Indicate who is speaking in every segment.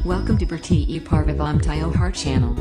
Speaker 1: Welcome to Berti Parvavam Tyohar channel.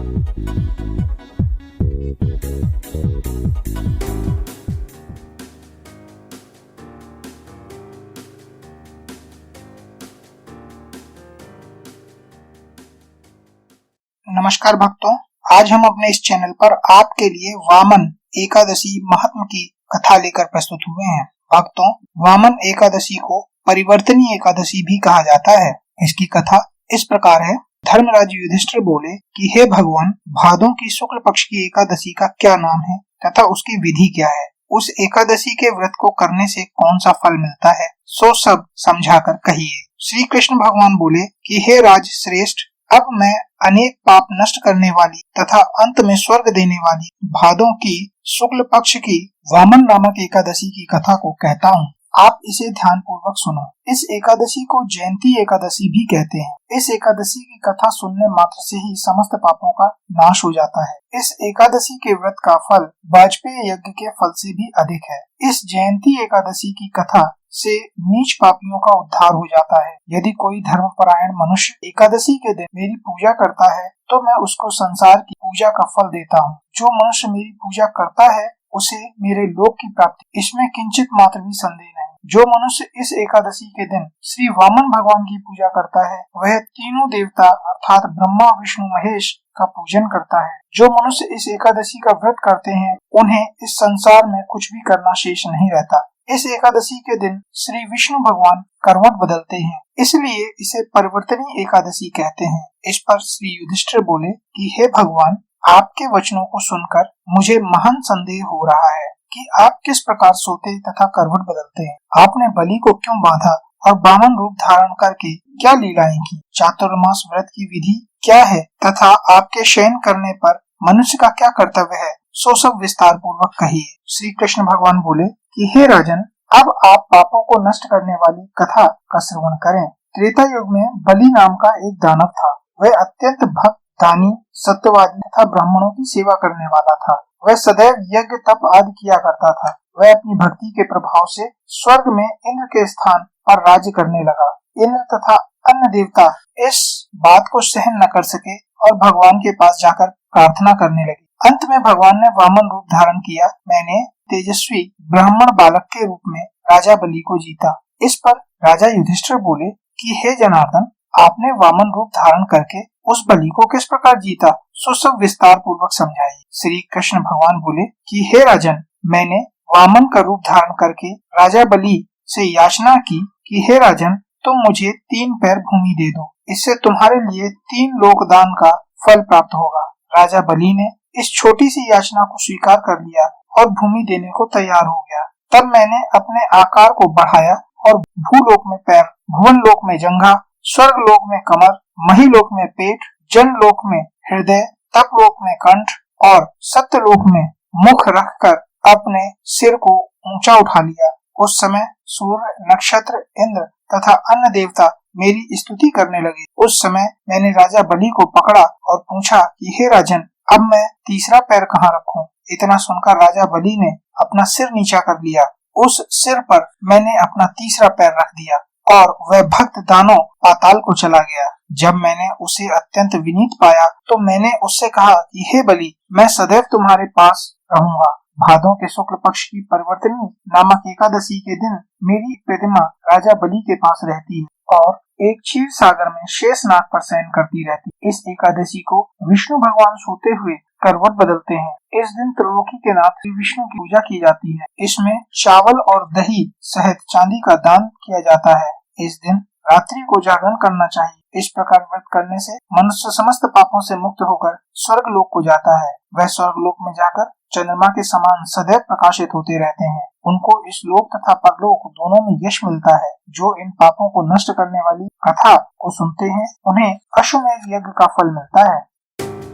Speaker 2: नमस्कार भक्तों, आज हम अपने इस चैनल पर आपके लिए वामन एकादशी महात्म की कथा लेकर प्रस्तुत हुए हैं। भक्तों, वामन एकादशी को परिवर्तनीय एकादशी भी कहा जाता है। इसकी कथा इस प्रकार है। धर्मराज युधिष्ठिर बोले कि हे भगवान, भादों की शुक्ल पक्ष की एकादशी का क्या नाम है तथा उसकी विधि क्या है? उस एकादशी के व्रत को करने से कौन सा फल मिलता है, सो सब समझाकर कहिए। श्री कृष्ण भगवान बोले कि हे राज श्रेष्ठ, अब मैं अनेक पाप नष्ट करने वाली तथा अंत में स्वर्ग देने वाली भादों की शुक्ल पक्ष की वामन नामक एकादशी की कथा को कहता हूँ। आप इसे ध्यान पूर्वक सुनो। इस एकादशी को जयंती एकादशी भी कहते हैं। इस एकादशी की कथा सुनने मात्र से ही समस्त पापों का नाश हो जाता है। इस एकादशी के व्रत का फल वाजपेय यज्ञ के फल से भी अधिक है। इस जयंती एकादशी की कथा से नीच पापियों का उद्धार हो जाता है। यदि कोई धर्मपरायण मनुष्य एकादशी के दिन मेरी पूजा करता है तो मैं उसको संसार की पूजा का फल देता हूँ। जो मनुष्य मेरी पूजा करता है उसे मेरे लोक की प्राप्ति, इसमें किंचित मात्र भी संदेह नहीं। जो मनुष्य इस एकादशी के दिन श्री वामन भगवान की पूजा करता है वह तीनों देवता अर्थात ब्रह्मा विष्णु महेश का पूजन करता है। जो मनुष्य इस एकादशी का व्रत करते हैं उन्हें इस संसार में कुछ भी करना शेष नहीं रहता। इस एकादशी के दिन श्री विष्णु भगवान करवट बदलते हैं, इसलिए इसे परिवर्तनीय एकादशी कहते हैं। इस पर श्री युधिष्ठिर बोले कि हे भगवान, आपके वचनों को सुनकर मुझे महान संदेह हो रहा है कि आप किस प्रकार सोते तथा करवट बदलते हैं। आपने बलि को क्यों बांधा और वामन रूप धारण करके क्या लीलाएं की? चातुर्मास व्रत की विधि क्या है तथा आपके शयन करने पर मनुष्य का क्या कर्तव्य है, सो सब विस्तार पूर्वक कहिए। श्री कृष्ण भगवान बोले कि हे राजन, अब आप पापों को नष्ट करने वाली कथा का श्रवण करें। त्रेता युग में बलि नाम का एक दानव था। वह अत्यंत भक्त, दानी, सत्यवादी तथा ब्राह्मणों की सेवा करने वाला था। वह सदैव यज्ञ तप आदि किया करता था। वह अपनी भक्ति के प्रभाव से स्वर्ग में इंद्र के स्थान पर राज्य करने लगा। इंद्र तथा अन्य देवता इस बात को सहन न कर सके और भगवान के पास जाकर प्रार्थना करने लगे। अंत में भगवान ने वामन रूप धारण किया। मैंने तेजस्वी ब्राह्मण बालक के रूप में राजा बलि को जीता। इस पर राजा युधिष्ठिर बोले कि हे जनार्दन, आपने वामन रूप धारण करके उस बलि को किस प्रकार जीता, सो सब विस्तार पूर्वक समझाइए। श्री कृष्ण भगवान बोले कि हे राजन, मैंने वामन का रूप धारण करके राजा बलि से याचना की कि हे राजन, तुम मुझे 3 पैर भूमि दे दो, इससे तुम्हारे लिए 3 लोकदान का फल प्राप्त होगा। राजा बलि ने इस छोटी सी याचना को स्वीकार कर लिया और भूमि देने को तैयार हो गया। तब मैंने अपने आकार को बढ़ाया और भूलोक में पैर, भुवन लोक में जंघा, स्वर्ग लोक में कमर, महिलोक में पेट, जन लोक में हृदय, तप लोक में कंठ और सत्य लोक में मुख रखकर अपने सिर को ऊंचा उठा लिया। उस समय सूर्य, नक्षत्र, इंद्र तथा अन्य देवता मेरी स्तुति करने लगे। उस समय मैंने राजा बलि को पकड़ा और पूछा कि हे राजन, अब मैं तीसरा पैर कहाँ रखूं? इतना सुनकर राजा बलि ने अपना सिर नीचा कर लिया। उस सिर पर मैंने अपना तीसरा पैर रख दिया और वह भक्त दानव पाताल को चला गया। जब मैंने उसे अत्यंत विनीत पाया तो मैंने उससे कहा कि हे बलि, मैं सदैव तुम्हारे पास रहूंगा। भादों के शुक्ल पक्ष की परिवर्तनी नामक एकादशी के दिन मेरी प्रतिमा राजा बलि के पास रहती है और एक क्षीर सागर में शेषनाग पर शयन करती रहती। इस एकादशी को विष्णु भगवान सोते हुए करवट बदलते हैं। इस दिन त्रिलोकी के नाथ श्री विष्णु की पूजा की जाती है। इसमें चावल और दही सहित चांदी का दान किया जाता है। इस दिन रात्रि को जागरण करना चाहिए। इस प्रकार व्रत करने से मनुष्य समस्त पापों से मुक्त होकर स्वर्ग लोक को जाता है। वह स्वर्ग लोक में जाकर चंद्रमा के समान सदैव प्रकाशित होते रहते हैं। उनको इस लोक तथा परलोक दोनों में यश मिलता है। जो इन पापों को नष्ट करने वाली कथा को सुनते हैं उन्हें अश्वमेध यज्ञ का फल मिलता है।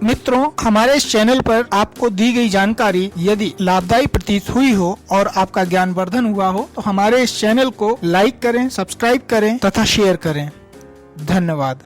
Speaker 3: मित्रों, हमारे इस चैनल पर आपको दी गई जानकारी यदि लाभदायी प्रतीत हुई हो और आपका ज्ञानवर्धन हुआ हो तो हमारे इस चैनल को लाइक करें, सब्सक्राइब करें तथा शेयर करें। धन्यवाद।